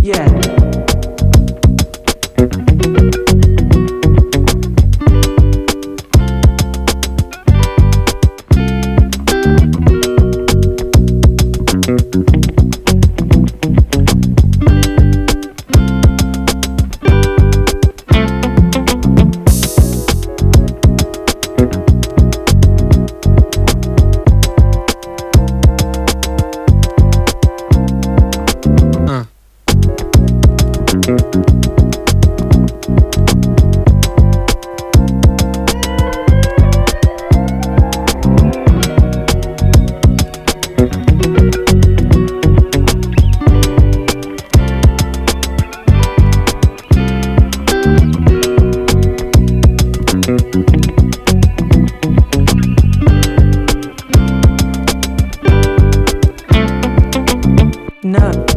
Yeah. No.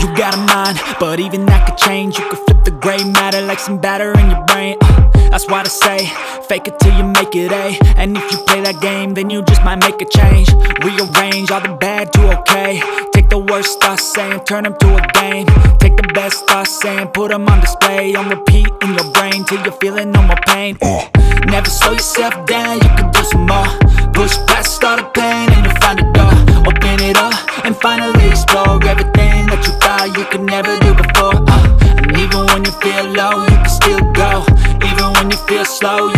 You got a mind, but even that could change. You could flip the gray matter like some batter in your brain. That's why I say, fake it till you make it A. And if you play that game, then you just might make a change. Rearrange all the bad to okay. Take the worst thoughts saying, turn them to a game. Take the best thoughts saying, put them on display. On repeat in your brain till you're feeling no more pain. Never slow yourself down, you can do some more. Push past all the pain and you'll find a door. Open it up and finally explore everything that you thought you could never do before. And even when you feel low, you can still go. Even when you feel slow,